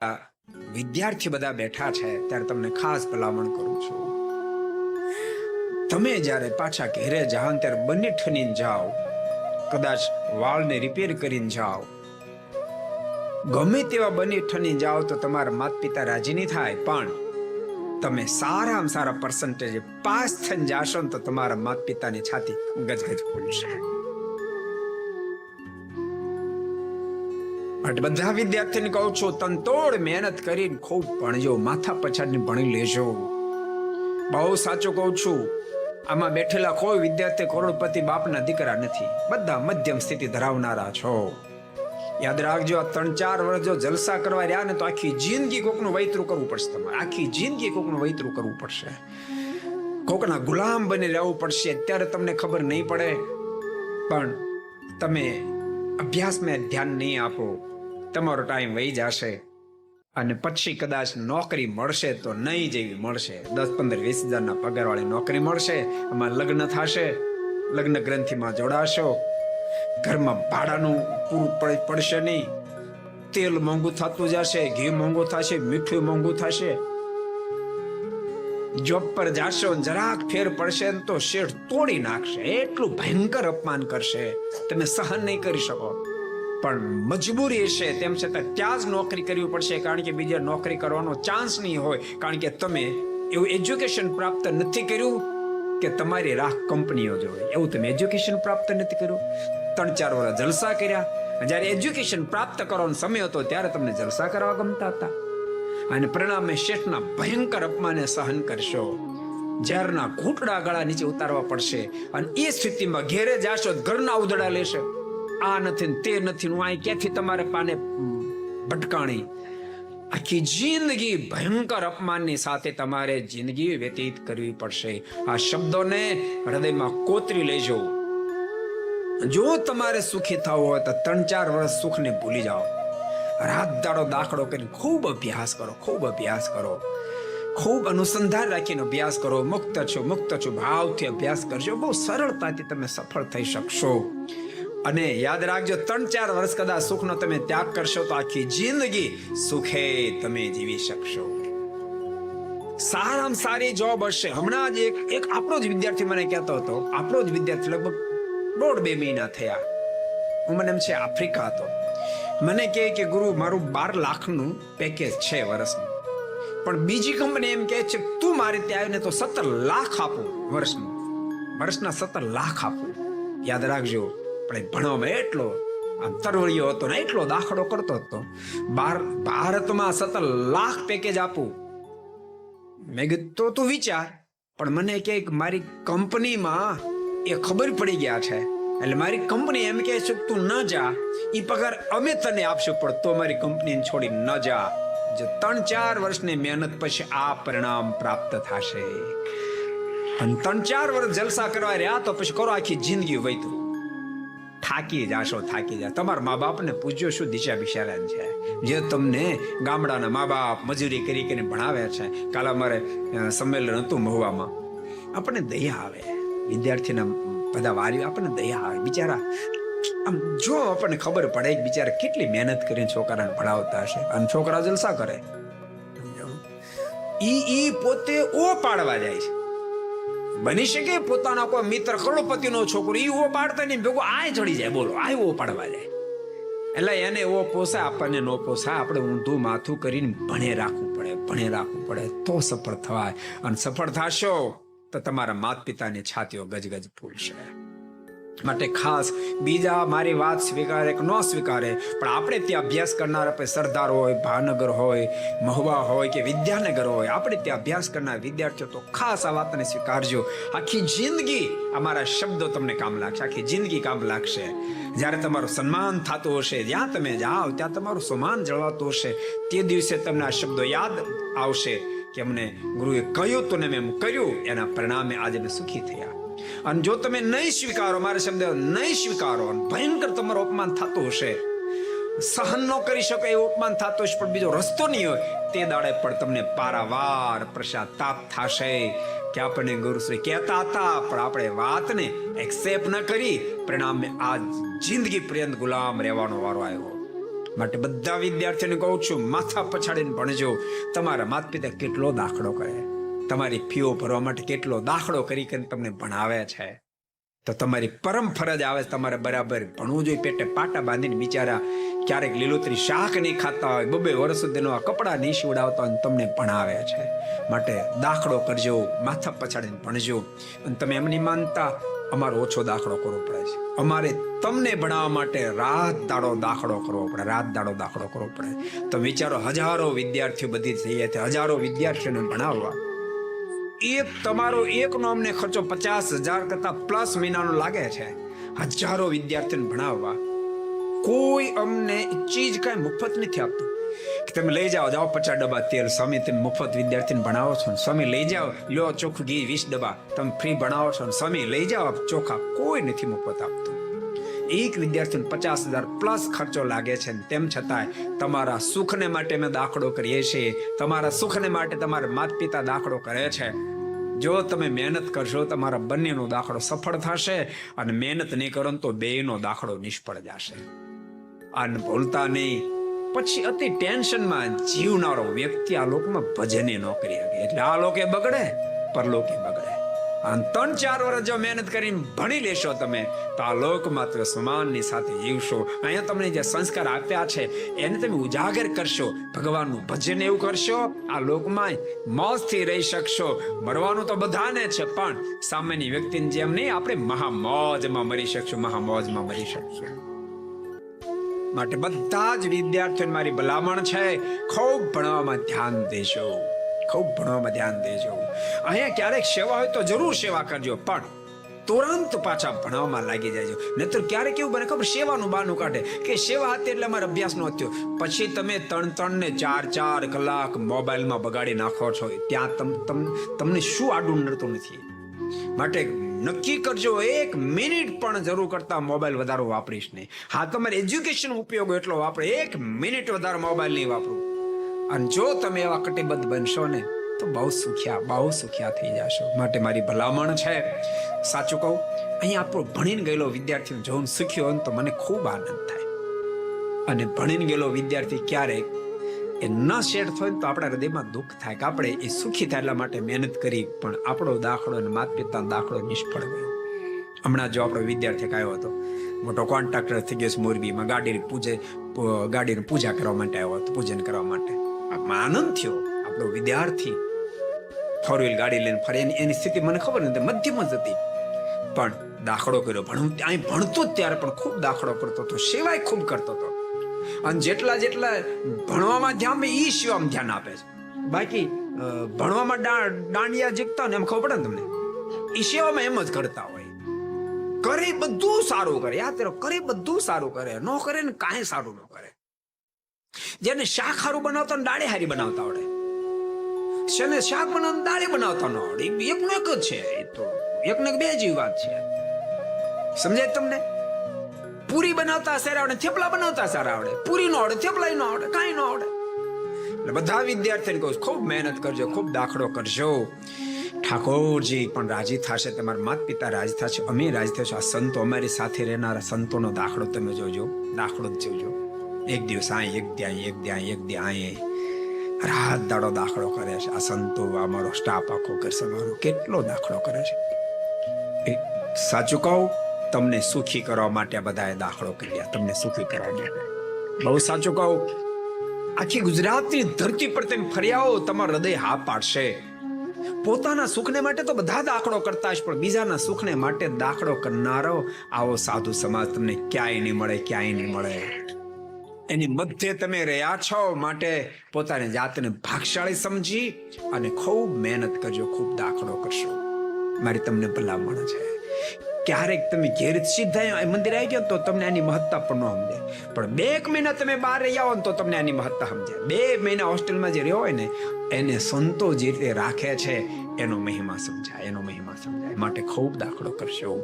વિદ્યાર્થી બધા બેઠા છે ત્યારે તમને ખાસ ભલામણ કરું છું, તમે જ્યારે પાછા ઘેરે જાઓ ત્યારે બંને ઠનીને જાઓ. કદાચ વાળને રિપેર કરીને જાઓ, ગમે તેવા બંને ઠનીને જાઓ તો તમારા માતા પિતા રાજી નહીં થાય, પણ તમે સારામાં સારા પર્સન્ટેજ પાસ થઈને જાશો ને તો તમારા માતા પિતાની છાતી ગજગજ ફૂલશે. બધા વિદ્યાર્થીને કહું છું, તનતોડ મહેનત કરીને ખૂબ ભણજો, માથા પછાડીને ભણી લેજો. બહુ સાચું કહું છું, આમાં બેઠેલા કોઈ વિદ્યાર્થી કરોડપતિ બાપના દીકરા નથી, બધા મધ્યમ સ્થિતિ ધરાવનારા છો. યાદ રાખજો, આ 3-4 વર્ષ જો જલસા કરવા રહ્યા ને તો આખી જિંદગી કોકનું વૈતરું કરવું પડશે. તમારે આખી જિંદગી કોકનું વૈતરું કરવું પડશે, કોકના ગુલામ બની રહેવું પડશે. અત્યારે તમને ખબર નહીં પડે, પણ તમે અભ્યાસમાં ધ્યાન નહીં આપો, તમારો ટાઈમ વહી જશે અને પછી કદાચ નોકરી મળશે તો નહીં જેવી મળશે. 10-15-20 હજારના પગાર વાળી નોકરી મળશે, આમાં લગ્ન થશે, લગ્ન ગ્રંથિમાં જોડાશો, ઘરમાં ભાડાનું પૂરું પડશે નહીં, તેલ મોંઘું થતું જશે, ઘી મોંઘું થશે, મીઠું મોંઘું થશે. જોબ પર જાશો, જરાક ફેર પડશે તો શેઠ તોડી નાખશે, એટલું ભયંકર અપમાન કરશે, તમે સહન નહીં કરી શકો. પણ મજબૂરી હશે તેમ છતાં ત્યાં જ નોકરી કરવી પડશે, કારણ કે બીજા નોકરી કરવાનો ચાન્સ નહીં હોય, કારણ કે તમે એવું એજ્યુકેશન પ્રાપ્ત નથી કર્યું કે તમારી રાહ કંપનીઓ જોવે, એવું તમે એજ્યુકેશન પ્રાપ્ત નથી કર્યું. 3-4 વર્ષ જલસા કર્યા, જ્યારે એજ્યુકેશન પ્રાપ્ત કરવાનો સમય હતો ત્યારે તમને જલસા કરવા ગમતા હતા, અને પરિણામે શેઠના ભયંકર અપમાનને સહન કરશો, ઝેરના ઘૂંટડા ગળા નીચે ઉતારવા પડશે, અને એ સ્થિતિમાં ઘેરે જાશો, ઘરના ઉધડા લેશે, આ નથી તે નથી, હું અહીં ક્યાંથી તમારે પાને ભટકાણી. આખી જિંદગી ભયંકર અપમાનની સાથે તમારે જિંદગી વ્યતીત કરવી પડશે. આ શબ્દોને હૃદયમાં કોતરી લેજો. જો તમારે સુખી થવું હોય તો 3-4 વર્ષ સુખને ભૂલી જાઓ, રાત દાડો દાખલો કરીને ખૂબ અભ્યાસ કરો, ખૂબ અભ્યાસ કરો, ખૂબ અનુસંધાન રાખીને અભ્યાસ કરો. મુક્ત છો ભાવથી અભ્યાસ કરજો, બહુ સરળતાથી તમે સફળ થઈ શકશો. અને યાદ રાખજો, 3-4 વર્ષ કદાચ સુખનો તમે ત્યાગ કરશો તો આખી જિંદગી સુખે તમે જીવી શકશો. સારામાં સારી જોબ હશે. હમણાં જ એક આપણો જ વિદ્યાર્થી મને કહેતો હતો, આપણો જ વિદ્યાર્થી લગભગ 1.5-2 મહિના થયા, હું મને એમ છે આફ્રિકા હતો, મને કહે કે ગુરુ મારું 12 લાખનું પેકેજ છે વર્ષનું, પણ બીજી કંપની એમ કહે છે તું મારી ત્યાં આવીને તો 17 લાખ આપું વર્ષના 17 લાખ આપું. યાદ રાખજો, પણ ભણવામાં એટલો આમ તરવળિયો હતો ને, એટલો દાખલો કરતો હતો, ભારતમાં 17 લાખ પેકેજ આપું. મેં કીધું તો તું વિચાર, પણ મને કે મારી કંપનીમાં એ ખબર પડી ગયા છે, એટલે મારી કંપની એમ કહે છે તું ન જા, એ પગાર અમે તને આપશું, પણ તો મારી કંપનીને છોડી ન જા. જે 3-4 વર્ષની મહેનત પછી આ પરિણામ પ્રાપ્ત થશે. અને 3-4 વર્ષ જલસા કરવા રહ્યા તો પછી કરો આખી જિંદગી વૈતું, થાકી જાશો. તમારા મા બાપને પૂછજો શું દિશા બિચારા છે, જે તમને ગામડાના મા બાપ મજૂરી કરીને ભણાવે છે. કાલે અમારે સંમેલન હતું મહુવામાં, આપણને દયા આવે, વિદ્યાર્થીના બધા વાલીઓ આપણને દયા આવે. બિચારા આમ જો આપણને ખબર પડે કે બિચારા કેટલી મહેનત કરીને છોકરાને ભણાવતા હશે, અને છોકરા જલસા કરે, ઈ પોતે ઓ પાડવા જાય છે. બની શકે પોતાના કોઈ મિત્ર કરોડપતિનો છોકરો ઈ ઓ પાડતા નહીં, ભેગો આય ચડી જાય, બોલો આય ઓ પાડવા જાય. એટલે એને ઓ પોસાય, આપણને નો પોસાય. આપણે ઊંધું માથું કરીને ભણે રાખવું પડે તો સફળ થવાય. અને સફળ થશો તો તમારા માતા પિતાની છાતીઓ ગજગજ ફૂલશે. માટે ખાસ બીજા મારી વાત સ્વીકારે કે ન સ્વીકારે, પણ આપણે ત્યાં અભ્યાસ કરનારા આપણે સરદાર હોય, ભાવનગર હોય, મહુવા હોય કે વિદ્યાનગર હોય, આપણે ત્યાં અભ્યાસ કરનાર વિદ્યાર્થીઓ તો ખાસ આ વાતને સ્વીકારજો. આખી જિંદગી અમારા શબ્દો તમને કામ લાગશે, આખી જિંદગી કામ લાગશે. જ્યારે તમારું સન્માન થતું હશે, જ્યાં તમે જાઓ ત્યાં તમારું સન્માન જળવાતું હશે, તે દિવસે તમને આ શબ્દો યાદ આવશે કે અમને ગુરુએ કહ્યું તો ને મેં કર્યું, એના પરિણામે આજે અમે સુખી થયા. અને જો તમે નહીં સ્વીકારો, મારા શબ્દ નહીં સ્વીકારો, ભયંકર તમારું અપમાન થતું હશે, સહન ન કરી શકો એવું અપમાન થતું હશે, પણ બીજો રસ્તો નહીં હોય, તે દાડે પણ તમને પારાવાર પશ્ચાતાપ થશે કે આપણને ગુરુશ્રી કહેતા હતા, પણ આપણે વાતને એક્સેપ્ટ ન કરી, પરિણામે આ જિંદગી પર્યંત ગુલામ રહેવાનો વારો આવ્યો. માટે બધા વિદ્યાર્થીઓને કહું છું, માથા પછાડીને ભણજો. તમારા માતા પિતા કેટલો દાખલો કરે, તમારી ફીઓ ભરવા માટે કેટલો દાખલો કરી તમને ભણાવે છે. તો તમારી પરમ ફરજ આવે, તમારે બરાબર ભણવું જોઈએ. પેટે પાટા બાંધીને બિચારા ક્યારેક લીલોતરી શાક નહીં ખાતા હોય, 2 વર્ષ સુધીનો આ કપડા નહીં સીવડાવતા હોય, તમને ભણાવે છે. માટે દાખલો કરજો, માથા પછાડીને ભણજો. અને તમે એમ નહીં માનતા અમારો ઓછો દાખલો કરવો પડે છે, અમારે તમને ભણાવવા માટે રાત દાડો દાખલો કરવો પડે, રાત દાડો દાખલો કરવો પડે. તો વિચારો, હજારો વિદ્યાર્થીઓ બધી થઈ જાય, હજારો વિદ્યાર્થીઓને ભણાવવા. તમારો એકનો અમને ખર્ચો 50,000 કરતા પ્લસ મહિનાનો લાગે છે. હજારો વિદ્યાર્થીઓને ભણાવવા. કોઈ અમને ચીજ કઈ મફત નથી આપતું કે તમે લઈ જાઓ 50 ડબ્બા તેલ, સ્વામી તમે મફત વિદ્યાર્થીને ભણાવો છો, સ્વામી લઈ જાઓ લ્યો ચોખ્ખું ઘી 20 ડબ્બા તમે ફ્રી ભણાવો છો, સ્વામી લઈ જાઓ ચોખા. કોઈ નથી મફત આપતું. એક વિદ્યાર્થીને 50,000 પ્લસ ખર્ચો લાગે છે. તેમ છતાંય તમારા સુખને માટે અમે દાખલો કરીએ છીએ, તમારા સુખને માટે તમારા માતા પિતા દાખલો કરે છે. જો તમે મહેનત કરશો, તમારા બંનેનો દાખલો સફળ થશે, અને મહેનત નહીં કરો તો બેયનો દાખલો નિષ્ફળ જશે. અને ભૂલતા નહીં, પછી અતિ ટેન્શનમાં જીવનારો વ્યક્તિ આ લોકમાં ભજને ન કરી શકે. એટલે આ લોકે બગડે, પરલોકે બગડે. અને 3-4 વર્ષ જો મહેનત કરીને ભણી લેશો તમે, તો આ લોક માત્ર સમાનની સાથે જીવશો. અહીંયા તમને જે સંસ્કાર આપ્યા છે એને તમે ઉજાગર કરશો, ભગવાનનું ભજન એવું કરશો, આ લોકમાં મોજથી રહી શકશો. મરવાનું તો બધાને છે, પણ સામાન્ય વ્યક્તિની જેમ નહીં, આપણે મહામોજમાં મરી શકશું, મહામોજમાં મરી શકશું. માટે બધા જ વિદ્યાર્થીઓને મારી ભલામણ છે, ખૂબ ભણવામાં ધ્યાન દેજો, ખૂબ ભણવામાં ધ્યાન દેજો. અહીંયા ક્યારેક સેવા હોય તો જરૂર સેવા કરજો, પણ તુરંત પાછા ભણવામાં લાગી જાય. નહીતર ક્યારેક એવું બને ખબર, સેવાનું બહાનું કાઢે કે સેવા હતી એટલે અમારે અભ્યાસ નો થયો. પછી તમે 3-3 ને 4-4 કલાક મોબાઈલમાં બગાડી નાખો છો. ત્યાં તમને શું આડું નડતું નથી. માટે નક્કી કરજો, 1 મિનિટ પણ જરૂર કરતા મોબાઈલ વધારો વાપરીશ નહીં. હા, તમારે એજ્યુકેશન ઉપયોગ એટલો વાપરે, 1 મિનિટ વધારે મોબાઈલ નહીં વાપરો. અને જો તમે એવા કટિબદ્ધ બનશો ને, તો બહુ સુખ્યા થઈ જશો. માટે મારી ભલામણ છે, સાચું કહું, અહીંયા આપણો ભણીને ગયેલો વિદ્યાર્થી જોઈને સુખ્યો હોય તો મને ખૂબ આનંદ થાય. અને ભણીને ગયેલો વિદ્યાર્થી ક્યારેક એ ન શેર થાય તો આપણા હૃદયમાં દુઃખ થાય કે આપણે એ સુખી થાય એટલા માટે મહેનત કરી, પણ આપણો દાખલો અને માતા પિતાનો દાખલો નિષ્ફળ ગયો. હમણાં જો આપણો વિદ્યાર્થી આવ્યો હતો, મોટો કોન્ટ્રાક્ટર થઈ ગયો છે મોરબીમાં, ગાડીની પૂજા કરવા માટે આવ્યો હતો, પૂજન કરવા માટે. આનંદ થયો. આપણો વિદ્યાર્થી 4 ગાડી લઈને ફરે, એની સ્થિતિ મને ખબર નથી, મધ્યમ જ હતી, પણ દાખલો કર્યો. અહીં ભણતો જ ત્યારે પણ ખૂબ દાખલો કરતો હતો, સેવાય ખૂબ કરતો હતો. અને જેટલા ભણવામાં ધ્યાન એ સેવામાં ધ્યાન આપે છે. બાકી ભણવામાં દાંડિયા જીતતા ને એમ ખબર પડે ને તમને, એ સેવામાં એમ જ કરતા હોય. કરે બધું સારું કરે, યાદ કરો, કરે બધું સારું કરે, ન કરે ને કાંઈ સારું ન કરે. જેને શાક હારું બનાવતા ને દાળે હારી બનાવતા આવડે, શેને શાક બનાવતા દાળે બનાવતા ન આવડે, એકનો એક જ છે. એ તો એકને બે જેવી વાત છે. સમજાય તમને? પૂરી બનાવતા સારા આવડે, થેપલા બનાવતા સારા આવડે, પૂરી નો આવડે, થેપલા નો આવડે, કાંઈ ન આવડે. એટલે બધા વિદ્યાર્થીને કહું, ખૂબ મહેનત કરજો, ખૂબ દાખલો કરજો. ઠાકોરજી પણ રાજી થશે, તમારા માતા પિતા રાજી થશે, અમે રાજી થશે. આ સંતો, અમારી સાથે રહેનારા સંતોનો દાખલો તમે જોજો, દાખલો જ જોજો. એક દિવસ અહીં, એક ત્યાં, એક ત્યાં, એક ત્યાં અહીં, રાત દાડો દાખલો કરે છે આ સંતો. અમારો સ્ટાફ આખો કરશે, અમારો કેટલો દાખલો કરે છે. એ સાચું કહું, તમને સુખી કરવા માટે બધાએ દાખલો કર્યા, તમને સુખી કરવા માટે. બહુ સાચું કહું, આખી ગુજરાતની ધરતી પર તમે ફર્યા હો, તમારું હૃદય હા પાડશે. પોતાના સુખને માટે તો બધા દાખલો કરતા હશે, પણ બીજાના સુખને માટે દાખલો કરનારો આવો સાધુ સમાજ તમને ક્યાંય નહીં મળે, ક્યાંય નહીં મળે. એની મધ્ય તમે રહ્યા છો, માટે પોતાની જાતને ભાગશાળી સમજી અને ખૂબ મહેનત કરજો, ખૂબ દાખલો કરશો. મારી તમને ભલામણ છે. ક્યારેક તમે ઘેર સીધા મંદિર આવી ગયો તો તમને આની મહત્તા પણ ન સમજે, પણ 2 મહિના તમે બહાર રહ્યા હો તો તમને આની મહત્તા સમજે. 2 મહિના હોસ્ટેલમાં જે રહ્યો હોય ને, એને સંતો જે રીતે રાખે છે એનો મહિમા સમજાય, એનો મહિમા સમજાય. માટે ખૂબ દાખલો કરશો.